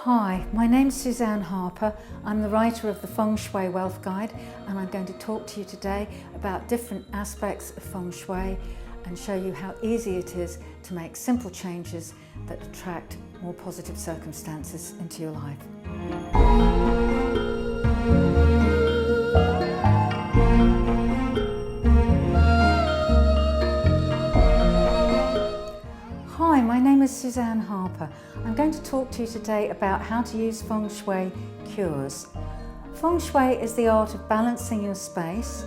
Hi, my name's Suzanne Harper. I'm the writer of the Feng Shui Wealth Guide, and I'm going to talk to you today about different aspects of Feng Shui and show you how easy it is to make simple changes that attract more positive circumstances into your life. Hi, my name is Suzanne Harper. I'm going to talk to you today about how to use Feng Shui cures. Feng Shui is the art of balancing your space,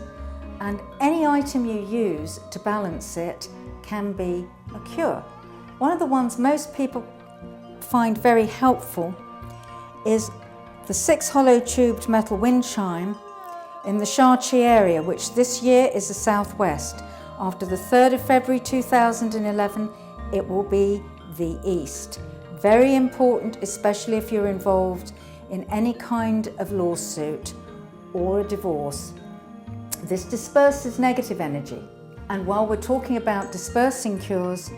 and any item you use to balance it can be a cure. One of the ones most people find very helpful is the 6 hollow tubed metal wind chime in the Sha-Chi area, which this year is the southwest. After the 3rd of February 2011, it will be the east. Very important, especially if you're involved in any kind of lawsuit or a divorce. This disperses negative energy. And while we're talking about dispersing cures,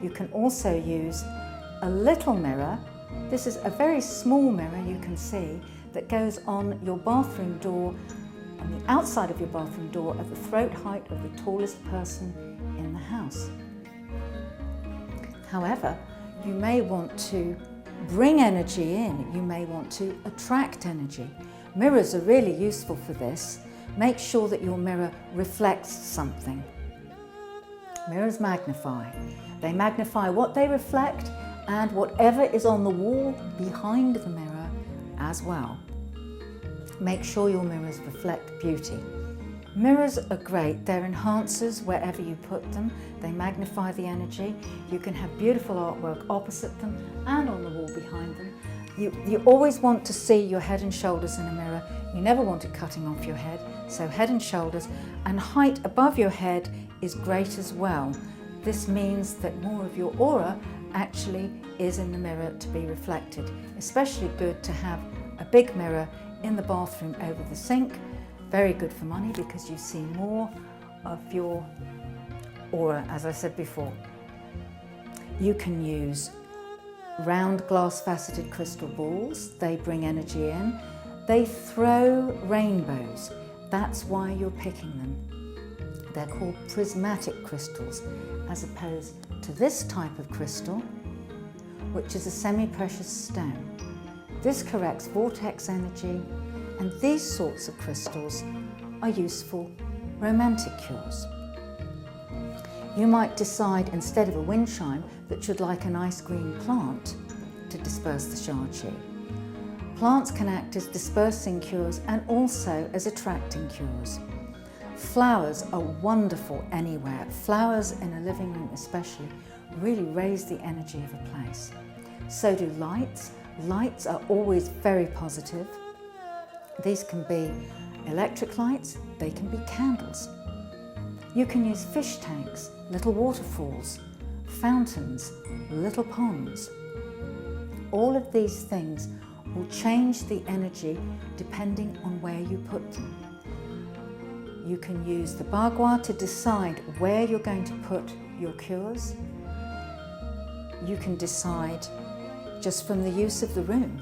you can also use a little mirror. This is a very small mirror, you can see, that goes on your bathroom door, on the outside of your bathroom door, at the throat height of the tallest person in the house. However, you may want to bring energy in, you may want to attract energy. Mirrors are really useful for this. Make sure that your mirror reflects something. Mirrors magnify. They magnify what they reflect and whatever is on the wall behind the mirror as well. Make sure your mirrors reflect beauty. Mirrors are great. They're enhancers wherever you put them. They magnify the energy. You can have beautiful artwork opposite them and on the wall behind them. You always want to see your head and shoulders in a mirror. You never want it cutting off your head. So head and shoulders, and height above your head is great as well. This means that more of your aura actually is in the mirror to be reflected. Especially good to have a big mirror in the bathroom over the sink. Very good for money because you see more of your aura, as I said before. You can use round glass faceted crystal balls. They bring energy in. They throw rainbows. That's why you're picking them. They're called prismatic crystals, as opposed to this type of crystal, which is a semi-precious stone. This corrects vortex energy, and these sorts of crystals are useful romantic cures. You might decide, instead of a wind chime, that you'd like a nice green plant to disperse the Sha-Chi. Plants can act as dispersing cures and also as attracting cures. Flowers are wonderful anywhere. Flowers in a living room especially really raise the energy of a place. So do lights. Lights are always very positive. These can be electric lights, they can be candles. You can use fish tanks, little waterfalls, fountains, little ponds. All of these things will change the energy depending on where you put them. You can use the bagua to decide where you're going to put your cures. You can decide just from the use of the room.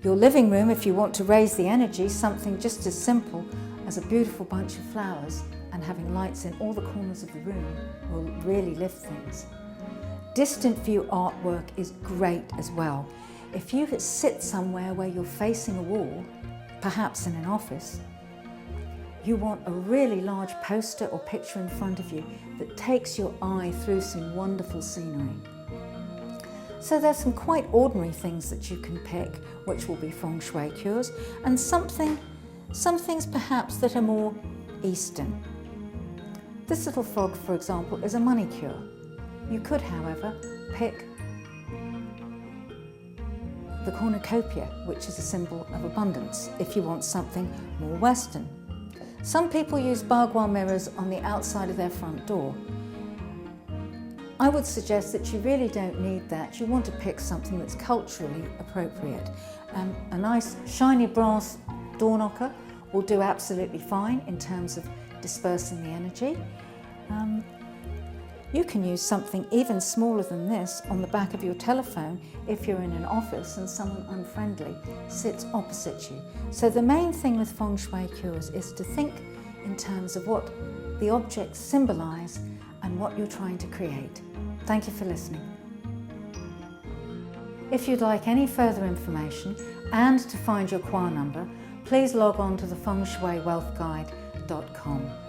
Your living room, if you want to raise the energy, something just as simple as a beautiful bunch of flowers and having lights in all the corners of the room will really lift things. Distant view artwork is great as well. If you sit somewhere where you're facing a wall, perhaps in an office, you want a really large poster or picture in front of you that takes your eye through some wonderful scenery. So there's some quite ordinary things that you can pick, which will be Feng Shui cures, and some things perhaps that are more Eastern. This little frog, for example, is a money cure. You could, however, pick the cornucopia, which is a symbol of abundance, if you want something more Western. Some people use bagua mirrors on the outside of their front door. I would suggest that you really don't need that. You want to pick something that's culturally appropriate. A nice shiny brass door knocker will do absolutely fine in terms of dispersing the energy. You can use something even smaller than this on the back of your telephone if you're in an office and someone unfriendly sits opposite you. So the main thing with Feng Shui cures is to think in terms of what the objects symbolise and what you're trying to create. Thank you for listening. If you'd like any further information and to find your Kwa number, please log on to the fengshuiwealthguide.com.